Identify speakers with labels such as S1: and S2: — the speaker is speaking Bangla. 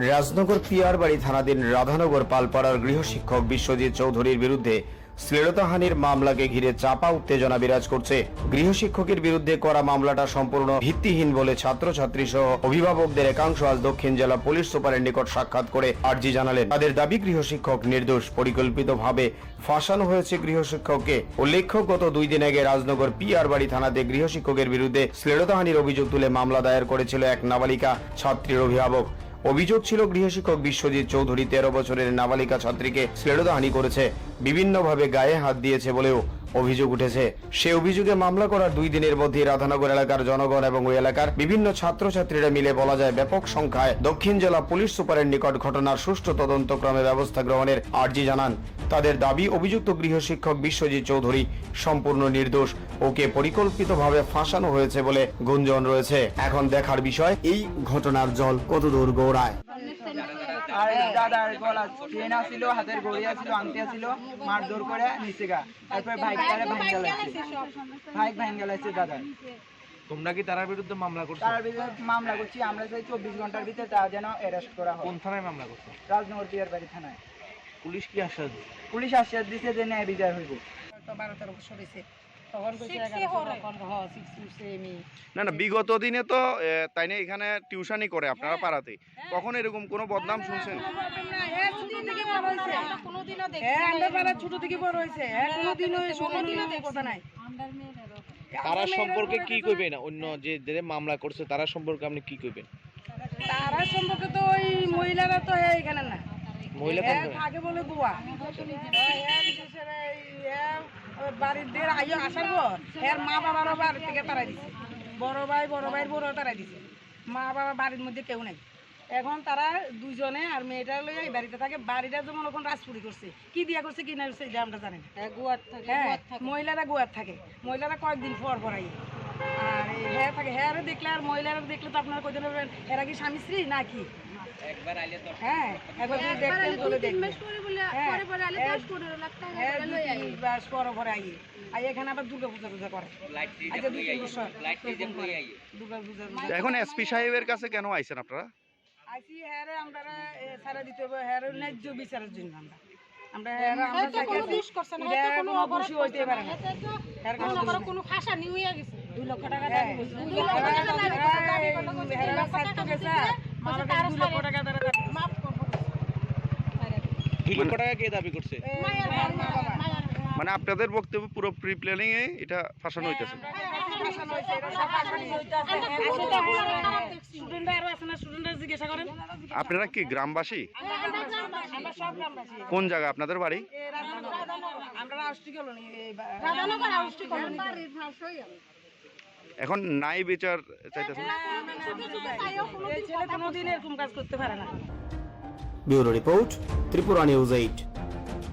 S1: রাজনগর পিয়ারবাড়ি থানাধীন রাধানগর পালপাড়ার গৃহশিক্ষক বিশ্বজিৎ চৌধুরীর বিরুদ্ধে শ্লীলতাহানির মামলাকে ঘিরে চাপা উত্তেজনা বিরাজ করছে। গৃহশিক্ষকের বিরুদ্ধে করা মামলাটা সম্পূর্ণ ভিত্তিহীন বলে ছাত্রছাত্রী সহ অভিভাবকদের একাংশ আজ দক্ষিণ জেলা পুলিশ সুপারের নিকট সাক্ষাৎ করে আর্জি জানালেন। তাদের দাবি গৃহশিক্ষক নির্দোষ, পরিকল্পিতভাবে ফাঁসানো হয়েছে গৃহশিক্ষককে। উল্লেখ্য, গত 2 দিন আগে রাজনগর পিয়ারবাড়ি থানাতে গৃহশিক্ষকের বিরুদ্ধে শ্লীলতাহানির অভিযোগ তুলে মামলা দায়ের করেছিল এক নাবালিকা ছাত্রীর অভিভাবক। অভিযোগ ছিল গৃহশিক্ষক বিশ্বজিৎ চৌধুরী 13 বছরের নাবালিকা ছাত্রীকে শ্লীলতাহানি করেছে, বিভিন্নভাবে গায়ে হাত দিয়েছে বলেও অভিযোগ উঠেছে। সে অভিযোগে মামলা করার 2 দিনের মধ্যে রাধানগর এলাকার জনগণ এবং ওই এলাকার বিভিন্ন ছাত্রছাত্রীরা মিলে বলা যায় ব্যাপক সংখ্যায় দক্ষিণ জেলা পুলিশ সুপারের নিকট ঘটনার সুষ্ঠু তদন্তক্রমে ব্যবস্থা গ্রহণের আর্জি জানান। তাদের দাবি, অভিযুক্ত গৃহশিক্ষক বিশ্বজিৎ চৌধুরী সম্পূর্ণ নির্দোষ, ওকে পরিকল্পিতভাবে ফাঁসানো হয়েছে বলে গুঞ্জন রয়েছে। এখন দেখার বিষয় এই ঘটনার জল কতদূর গড়ায়।
S2: আর দাদার গলা চেন আছিল, হাতের গড়ি আছিল, আংটি আছিল, মারধর করে নিচে গা। তারপর বাইক ভাঙ্গা লাগছে দাদা।
S3: তোমরা কি তার বিরুদ্ধে মামলা করছো?
S2: তার বিরুদ্ধে মামলা করছি আমরা, চাই 24 ঘন্টার ভিতরে তা যেন অ্যারেস্ট করা হয়।
S3: কোন থানায় মামলা করছো?
S2: রাজনগর পিয়ারবাড়ি থানায়।
S3: পুলিশ কি আশ্বাস দিচ্ছে?
S2: পুলিশ আশ্বাস দিচ্ছে যে ন্যায় বিচার হইব।
S4: 12-13 বছর হয়েছে, তখন কইছে
S5: না না, বিগত দিনে তো তাই না এখানে টিউশনই করে আপনারা পাড়াতে, কখন এরকম কোনো বদনাম শুনছেন?
S4: ছোট থেকে বড় হয়েছে, কথা নাই।
S3: তারা সম্পর্কে কি কইবেন? অন্য যে মামলা করছে তারা সম্পর্কে আপনি কি কইবেন?
S4: তারা সম্পর্কে তো ওই মহিলারা তো এখানে না,
S3: মহিলা
S4: আগে বলে বুয়া বাড়ির দের আইও আসার পর এর মা বাবারও বাড়ি থেকে তারাই দিছে, বড় ভাইয়ের বড় তারাই দিছে, মা বাবা বাড়ির মধ্যে কেউ নাই। এখন তারা দুজনে আর মেয়েটা লইয়া এই বাড়িতে থাকে। বাড়িটা যেমন ওখানে রাজপুরি করছে, কি দিয়া করছে কি না করছে এটা আমরা জানি না। হ্যাঁ, মহিলারা গোয়ার থাকে, মহিলারা কয়েকদিন পর পর আই। আর হ্যাঁ থাকে, হ্যাঁ দেখলে আর মহিলারা দেখলে তো আপনারা কইতে পারবেন এরা কি স্বামী স্ত্রী নাকি। হ্যাঁ, একবার যদি দেখতেন বলে দেখবেন। এখানে আবার দুর্গা পূজা করে। আচ্ছা, 2-3 বছর দুর্গা পূজা।
S5: এখন এসপি সাহেবের কাছে কেন আইছেন আপনারা?
S4: আইসি হ্যাঁ আমরা ছাড়া দিতে হবে, হ্যাঁ ন্যায্য বিচারের জন্য আমরা অবশ্যই হইতে পারে না। কোনো ফাঁসা নিয়ে হয়ে গেছে 2 লক্ষ টাকা দাবি করছে, 2 লক্ষ টাকা মাফ করবো।
S3: 2 লক্ষ টাকা কে দাবি করছে?
S5: মানে আপনাদের বক্তব্য পুরো প্রি প্ল্যানিং এ এটা ফাঁসানো হইতেছে। আপনারা কি গ্রামবাসী? কোন জায়গা আপনাদের বাড়ি? এখন নাই বিচার চাইতেছেন?
S4: কোনোদিন এরকম কাজ করতে পারে না।
S1: Bureau report, Tripura news 8।